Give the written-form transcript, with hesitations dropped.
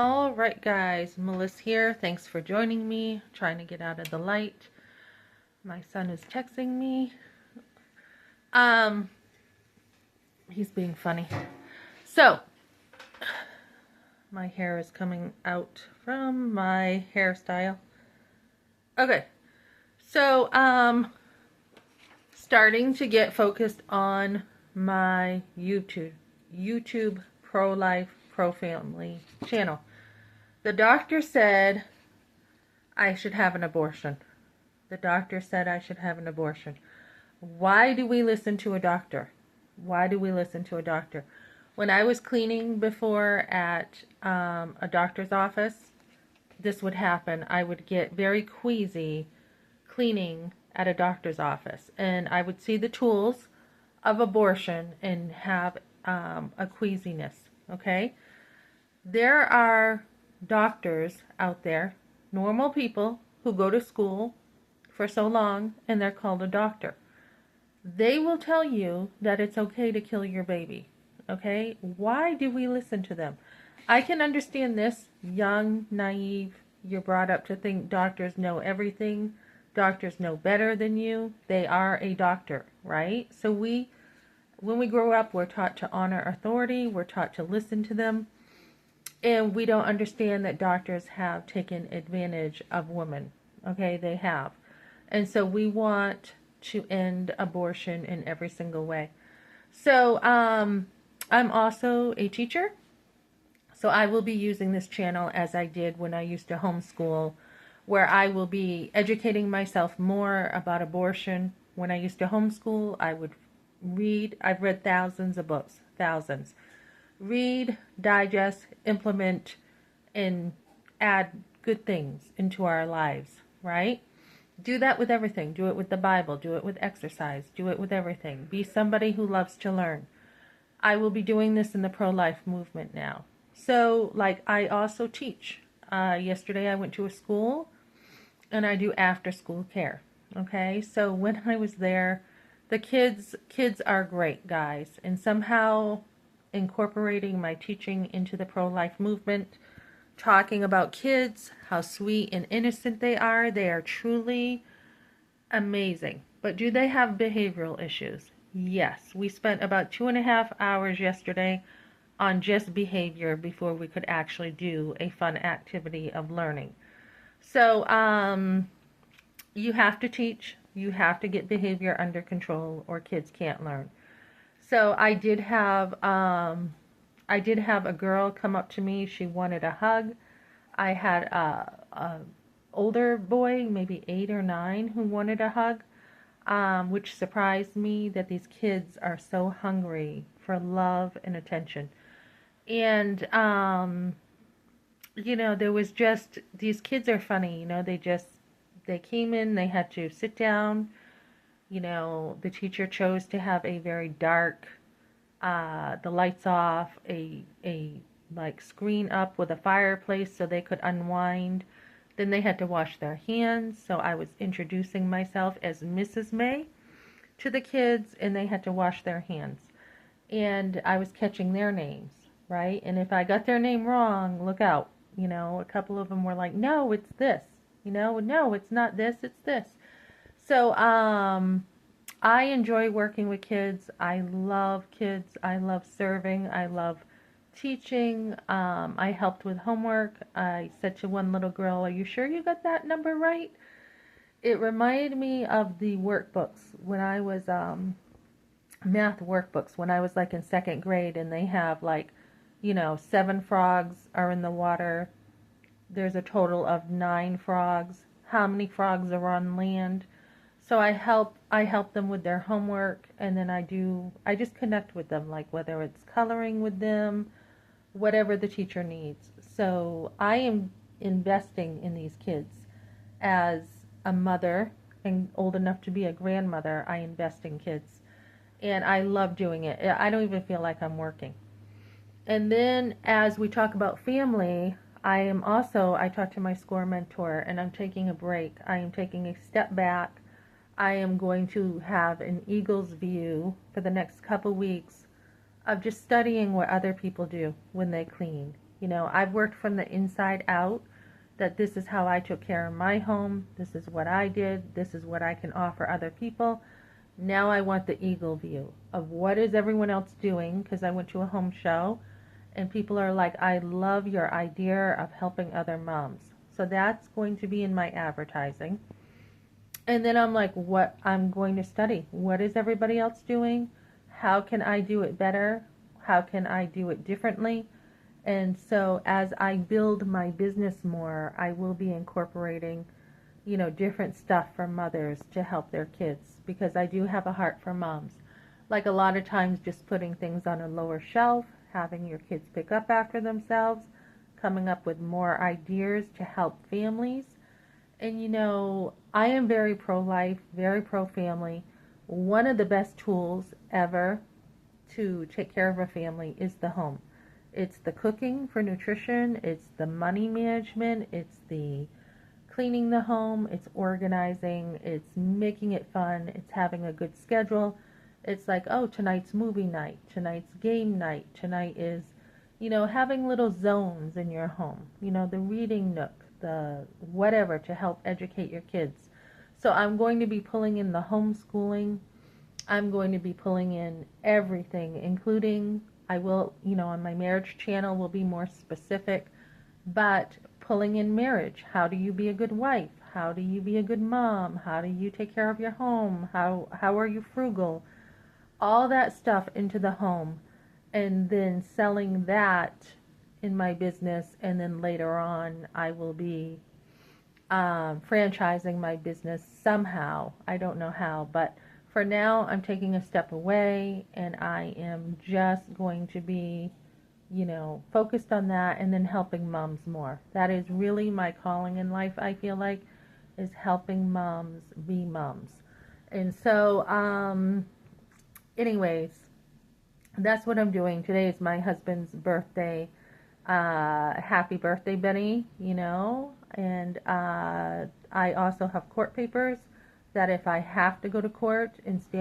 All right, guys, Melissa here. Thanks for joining me. Trying to get out of the light. My son is texting me. Um, he's being funny. So, my hair is coming out from my hairstyle. Okay. So, starting to get focused on my YouTube pro-life, pro-family channel. The doctor said I should have an abortion. The doctor said I should have an abortion. Why do we listen to a doctor? Why do we listen to a doctor? When I was cleaning before at a doctor's office, this would happen. I would get very queasy cleaning at a doctor's office, and I would see the tools of abortion and have a queasiness. Okay? There are doctors out there, normal people who go to school for so long, and they're called a doctor. They will tell you that it's okay to kill your baby. Okay? Why do we listen to them? I can understand this. Young, naive, you're brought up to think doctors know everything. Doctors know better than you. They are a doctor, right? So when we grow up, we're taught to honor authority. We're taught to listen to them. And we don't understand that doctors have taken advantage of women. Okay? They have. And so we want to end abortion in every single way. So I'm also a teacher. So I will be using this channel as I did when I used to homeschool, where I will be educating myself more about abortion. When I used to homeschool, I would read. I've read thousands of books, thousands. Read, digest, implement, and add good things into our lives, right? Do that with everything. Do it with the Bible. Do it with exercise. Do it with everything. Be somebody who loves to learn. I will be doing this in the pro-life movement now. So, I also teach. Yesterday I went to a school and I do after-school care. Okay? So when I was there, the kids are great, guys. And somehow incorporating my teaching into the pro-life movement, talking about kids, how sweet and innocent they are. They are truly amazing. But do they have behavioral issues? Yes. We spent about 2.5 hours yesterday on just behavior before we could actually do a fun activity of learning. So, you have to teach. You have to get behavior under control or kids can't learn. So I did have a girl come up to me. She wanted a hug. I had a older boy, maybe 8 or 9, who wanted a hug, which surprised me that these kids are so hungry for love and attention. And there was just, these kids are funny. They came in. They had to sit down. The teacher chose to have a very dark, the lights off, a screen up with a fireplace so they could unwind. Then they had to wash their hands, so I was introducing myself as Mrs. May to the kids, and they had to wash their hands. And I was catching their names, right? And if I got their name wrong, look out. A couple of them were like, no, it's this. No, it's not this, it's this. So, I enjoy working with kids. I love kids. I love serving. I love teaching. I helped with homework. I said to one little girl, are you sure you got that number right? It reminded me of the workbooks when I was, math workbooks, when I was in second grade, and they have 7 frogs are in the water. There's a total of 9 frogs. How many frogs are on land? So I help them with their homework, and then I just connect with them, whether it's coloring with them, whatever the teacher needs. So I am investing in these kids as a mother and old enough to be a grandmother. I invest in kids, and I love doing it. I don't even feel like I'm working. And then as we talk about family, I talk to my SCORE mentor, and I'm taking a break. I am taking a step back. I am going to have an eagle's view for the next couple weeks of just studying what other people do when they clean. You know, I've worked from the inside out, that this is how I took care of my home, this is what I did, this is what I can offer other people. Now I want the eagle view of what is everyone else doing, because I went to a home show and people are like, I love your idea of helping other moms. So that's going to be in my advertising. And then I'm like, what I'm going to study. What is everybody else doing? How can I do it better? How can I do it differently? And so as I build my business more, I will be incorporating, you know, different stuff for mothers to help their kids, because I do have a heart for moms. Like a lot of times just putting things on a lower shelf, having your kids pick up after themselves, coming up with more ideas to help families. And you know, I am very pro-life, very pro-family. One of the best tools ever to take care of a family is the home. It's the cooking for nutrition, it's the money management, it's the cleaning the home, it's organizing, it's making it fun, it's having a good schedule. It's like, oh, tonight's movie night, tonight's game night, tonight is, you know, having little zones in your home, you know, the reading nook, the whatever to help educate your kids. So I'm going to be pulling in the homeschooling. I'm going to be pulling in everything, including, I will, you know, on my marriage channel will be more specific, but pulling in marriage. How do you be a good wife? How do you be a good mom? How do you take care of your home? How are you frugal? All that stuff into the home, and then selling that in my business, and then later on I will be franchising my business somehow. I don't know how, but for now I'm taking a step away and I am just going to be, you know, focused on that and then helping moms more. That is really my calling in life, I feel like, is helping moms be moms. And so, anyways, that's what I'm doing. Today is my husband's birthday. Happy birthday, Benny, you know. And I also have court papers that if I have to go to court and stand